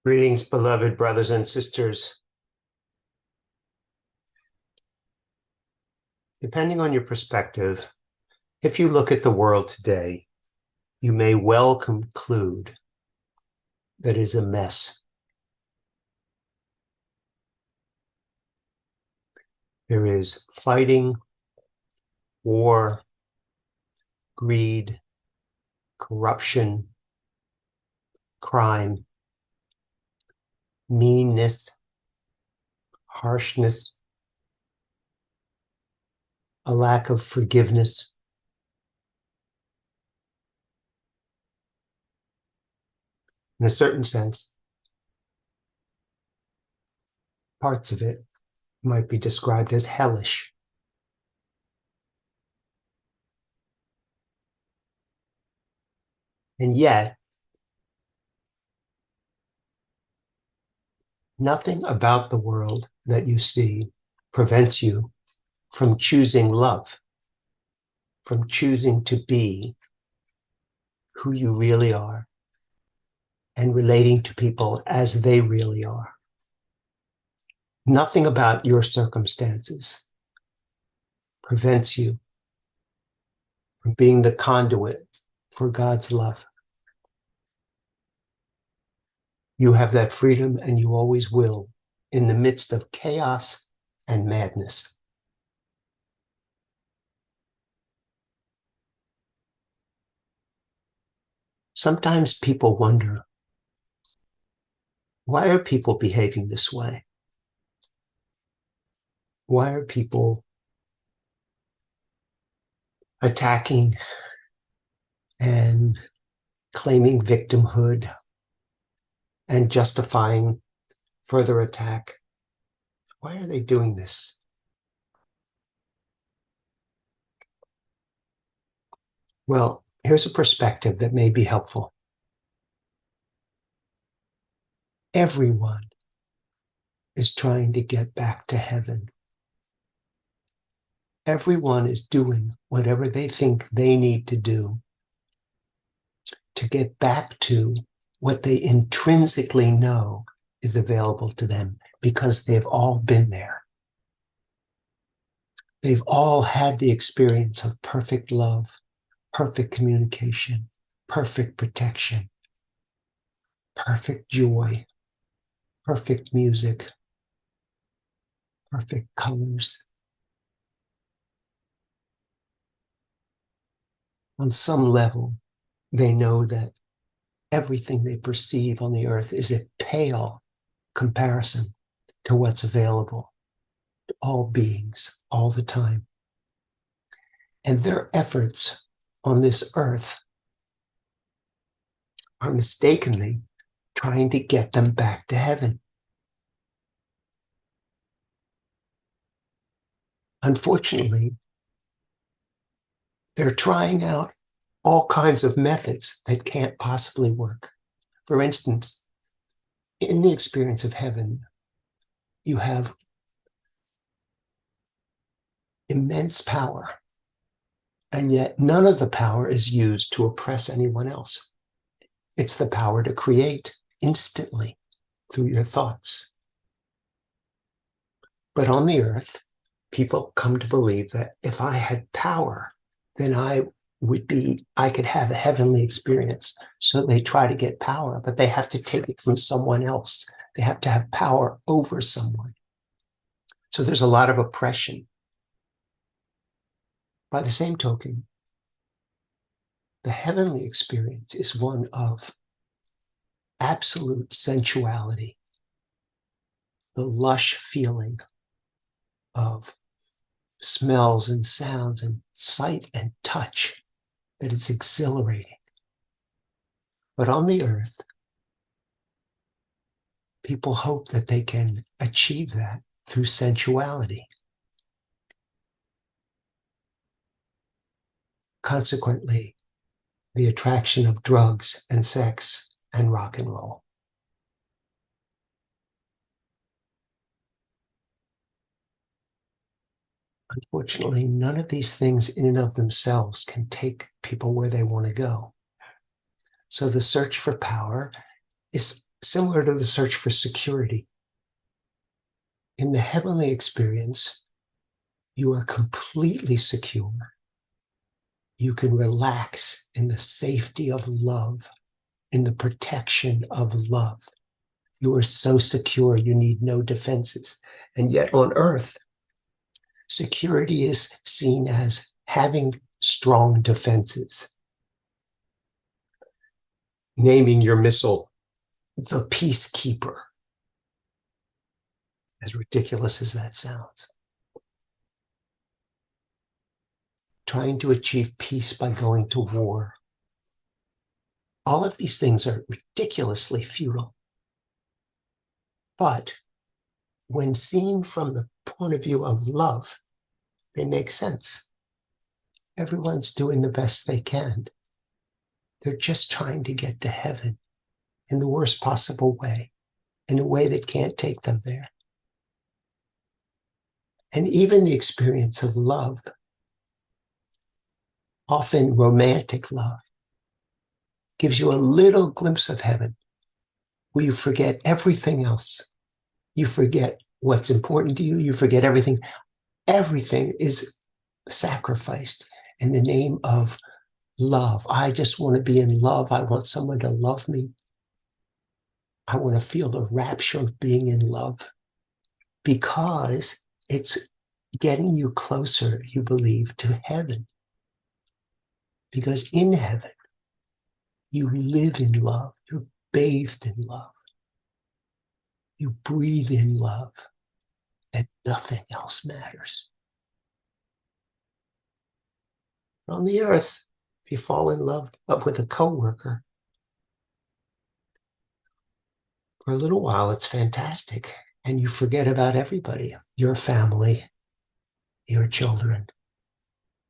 Greetings, beloved brothers and sisters. Depending on your perspective, if you look at the world today, you may well conclude that it is a mess. There is fighting, war, greed, corruption, crime, meanness, harshness, a lack of forgiveness. In a certain sense, parts of it might be described as hellish. And yet, nothing about the world that you see prevents you from choosing love, from choosing to be who you really are and relating to people as they really are. Nothing about your circumstances prevents you from being the conduit for God's love. You have that freedom, and you always will, in the midst of chaos and madness. Sometimes people wonder, why are people behaving this way? Why are people attacking and claiming victimhood and justifying further attack? Why are they doing this? Well, here's a perspective that may be helpful. Everyone is trying to get back to heaven. Everyone is doing whatever they think they need to do to get back to what they intrinsically know is available to them, because they've all been there. They've all had the experience of perfect love, perfect communication, perfect protection, perfect joy, perfect music, perfect colors. On some level, they know that everything they perceive on the earth is a pale comparison to what's available to all beings all the time. And their efforts on this earth are mistakenly trying to get them back to heaven. Unfortunately, they're trying out all kinds of methods that can't possibly work. For instance, in the experience of heaven, you have immense power, and yet none of the power is used to oppress anyone else. It's the power to create instantly through your thoughts. But on the earth, people come to believe that if I had power, then I could have a heavenly experience. So they try to get power, but they have to take it from someone else. They have to have power over someone. So there's a lot of oppression. By the same token, the heavenly experience is one of absolute sensuality, the lush feeling of smells and sounds and sight and touch, that it's exhilarating. But on the earth, people hope that they can achieve that through sensuality. Consequently, the attraction of drugs and sex and rock and roll. Unfortunately, none of these things in and of themselves can take people where they want to go. So the search for power is similar to the search for security. In the heavenly experience, you are completely secure. You can relax in the safety of love, in the protection of love. You are so secure, you need no defenses. And yet on earth, security is seen as having strong defenses. Naming your missile the peacekeeper, as ridiculous as that sounds. Trying to achieve peace by going to war. All of these things are ridiculously futile. But when seen from the point of view of love, they make sense. Everyone's doing the best they can. They're just trying to get to heaven in the worst possible way, in a way that can't take them there. And even the experience of love, often romantic love, gives you a little glimpse of heaven where you forget everything else. You forget what's important to you. You forget everything. Everything is sacrificed in the name of love. I just want to be in love. I want someone to love me. I want to feel the rapture of being in love because it's getting you closer, you believe, to heaven. Because in heaven, you live in love. You're bathed in love. You breathe in love, and nothing else matters. On the earth, if you fall in love with a coworker, for a little while, it's fantastic. And you forget about everybody, your family, your children.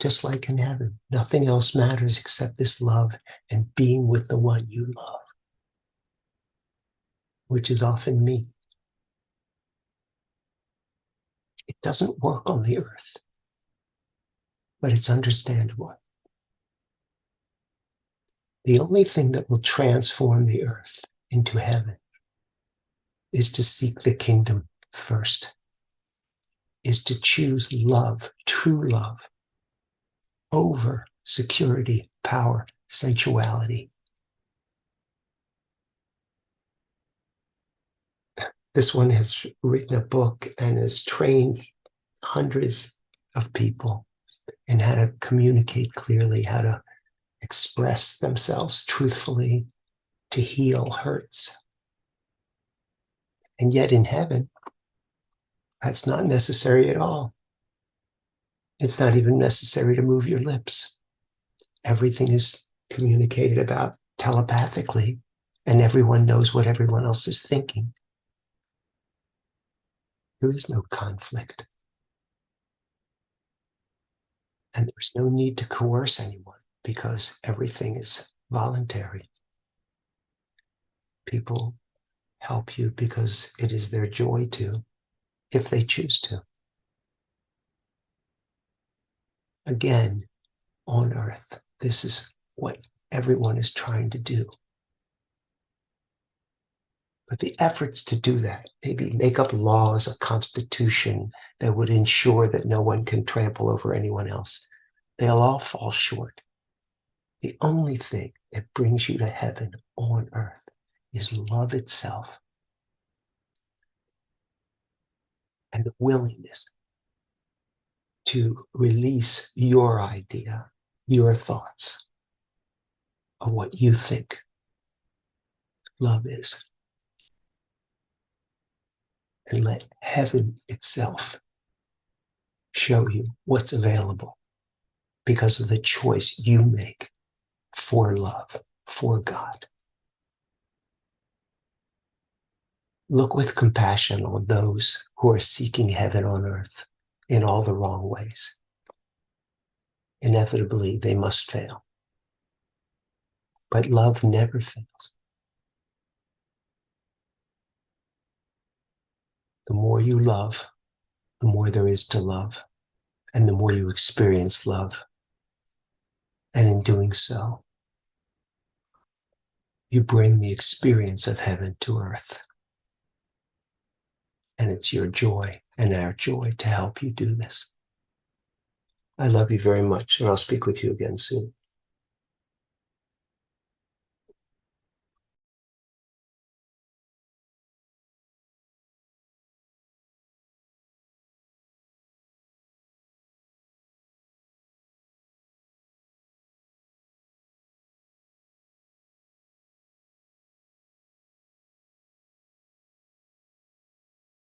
Just like in heaven, nothing else matters except this love and being with the one you love, which is often me. It doesn't work on the earth, but it's understandable. The only thing that will transform the earth into heaven is to seek the kingdom first, is to choose love, true love, over security, power, sensuality. This one has written a book and has trained hundreds of people in how to communicate clearly, how to express themselves truthfully, to heal hurts. And yet in heaven, that's not necessary at all. It's not even necessary to move your lips. Everything is communicated about telepathically, and everyone knows what everyone else is thinking. There is no conflict. And there's no need to coerce anyone because everything is voluntary. People help you because it is their joy to, if they choose to. Again, on earth, this is what everyone is trying to do. But the efforts to do that, maybe make up laws, a constitution that would ensure that no one can trample over anyone else, they'll all fall short. The only thing that brings you to heaven on earth is love itself and the willingness to release your idea, your thoughts of what you think love is. And let heaven itself show you what's available because of the choice you make for love, for God. Look with compassion on those who are seeking heaven on earth in all the wrong ways. Inevitably, they must fail. But love never fails. The more you love, the more there is to love, and the more you experience love. And in doing so, You bring the experience of heaven to earth. And it's your joy and our joy to help you do this. I love you very much, and I'll speak with you again soon.